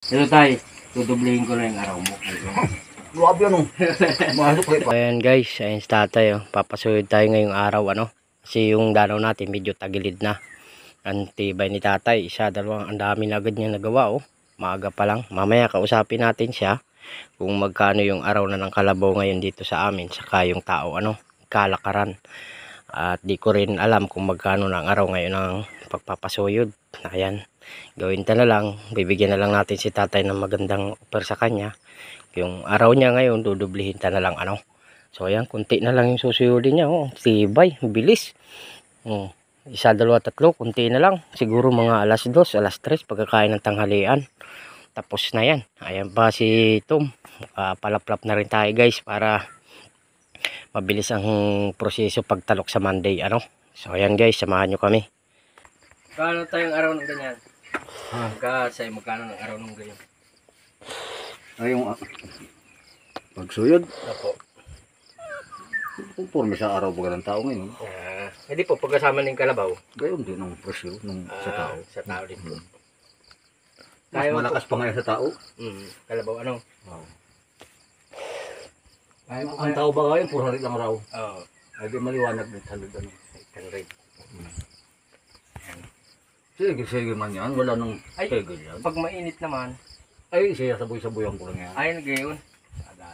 Ito tayo, tutublihin ko na yung araw mo. Grabe ano. Masok kayo pa. Ayan guys, ayan si tatay oh. Papasuhid tayo ngayong araw ano. Kasi yung danaw natin medyo tagilid na. Ang tibay ni tatay, isa, dalawang, ang dami na agad niya nagawa oh. Maaga pa lang. Mamaya kausapin natin siya kung magkano yung araw na ng kalabaw ngayon dito sa amin. Saka yung tao ano, kalakaran. At di ko rin alam kung magkano ng araw ngayon ng pagpapasuyod. Ayan, gawin ta na lang. Bibigyan na lang natin si tatay ng magandang offer sa kanya. Yung araw niya ngayon, dudublihin ta na lang ano. So ayan, kunti na lang yung susuyodin niya. Oh, tibay, bilis. Oh, isa, dalawa, tatlo, kunti na lang. Siguro mga alas 2, alas 3 pagkakain ng tanghalian. Tapos na yan. Ayan pa si Tom. Palaplap na rin tayo guys para mabilis ang proseso pagtalok sa Monday ano. So ayan guys, samahan nyo kami. Kano tayong araw ng ganyan? Kasi magkano ng araw ng ganyan? Ay yung pagsuyod. Apo. Conforme sa araw baga ng tao ngayon. Hindi po, pagkasama ng kalabaw. Gayon din ang presyo nung sa tao. Sa tao din po. Mas malakas pa ngayon sa tao. Kalabaw ano? Wow. Ayaw Ang tao ba ngayon, 400 lang raw. Oo. Ay di maliwanag ng 100 ano. 800. Sige man yan, wala nang Ay. pegel yan. Pag mainit naman, Ay siya saboy-saboyan ko lang yan. ayun gayon.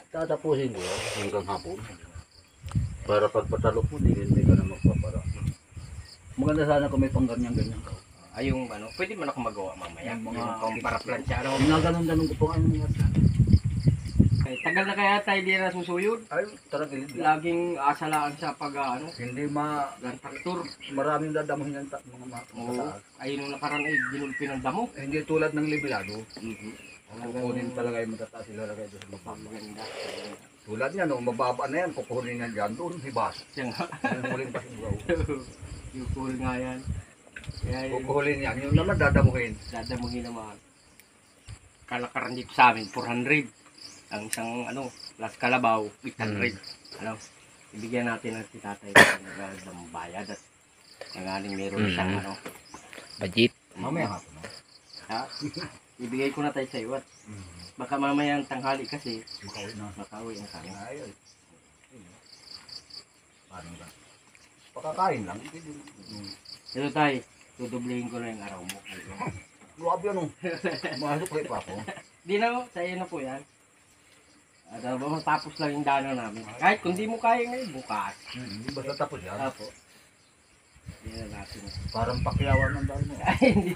Tatapusin ko yan hanggang hapon. Para pagpatalok mo, hindi ka na magpapara. Maganda sana kung may pangganyan-ganyan ka. Ay yung ano, pwede man ako magawa mamaya. Yung Mga mga- pang para plancha ano. Ginaganon-ganon ko po ano mga Ay, tagal na kaya tayo di na susuyod. ay, talaga Laging asalaan sa pag ano, hindi traktor. maraming dadamuhin ng mga Oo. mataas. Ayun nung nakaraan ay ginulpi ng damo. Hindi tulad ng libilado. Hanggang Kukunin talaga yung matataas sila lagay doon sa mababa. maganda. Tulad niya, no, mababa na yan, kukunin niya dyan, doon, hibas. Siya nga. Yung muling pasigaw. Yung cool nga yan. Kaya yun, Kukunin niya, yung naman dadamuhin. dadamuhin naman. Kalakaran dito sa amin, 400. Ang isang ano, plus kalabaw, 800. Ano, ibigyan natin ng si tatay ng bayad at nangaling meron siyang ano. Budget. Mamaya hapon, no? Ha? Ibigay ko na tayo sa iyo at baka mamayang tanghali kasi Makauwi na. makauwi ang kami. Ay, ay. Paano ba? Pakakain lang. Ito tayo, tutublihin ko na yung araw mo. Grabe ano. Masok kayo pa ako. Di na, sa iyo na po yan. At matapos lang yung dano namin. Kahit kung di mo kaya ngayon, bukas. Hindi basta tapos yan. Apo. Hindi na natin. Parang pakyawan ng dahil mo. Ay, hindi.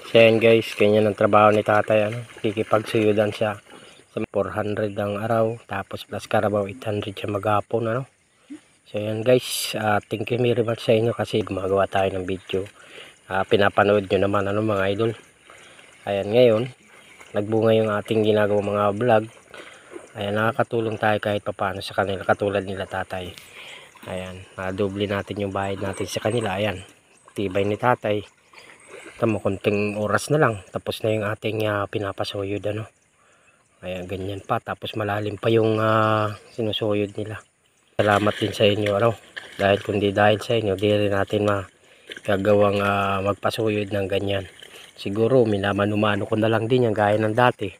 So ayan guys, ganyan ang trabaho ni tatay ano. Kikipagsuyudan siya sa 400 ang araw. Tapos plus karabaw 800 siya maghapon ano. So ayan guys, thank you very much sa inyo kasi gumagawa tayo ng video. Pinapanood nyo naman ano mga idol. Ayan ngayon, nagbunga yung ating ginagawa mga vlog. Ayan, nakakatulong tayo kahit papaano sa kanila katulad nila tatay. Ayan, doble natin yung bayad natin sa kanila. Ayan, tibay ni tatay. Tamo, konting oras na lang tapos na yung ating pinapasuyod ano. Ayan, ganyan pa. Tapos malalim pa yung sinusuyod nila. Salamat din sa inyo ano. Dahil kundi dahil sa inyo, di rin natin magagawang magpasuyod ng ganyan. Siguro minaman-umano ko na lang din yan gaya ng dati.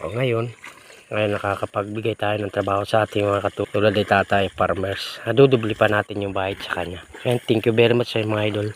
Ngayon nakakapagbigay tayo ng trabaho sa ating mga katulad ni tatay farmers. Dudubli pa natin yung bayad sa kanya. And thank you very much sa mga idol.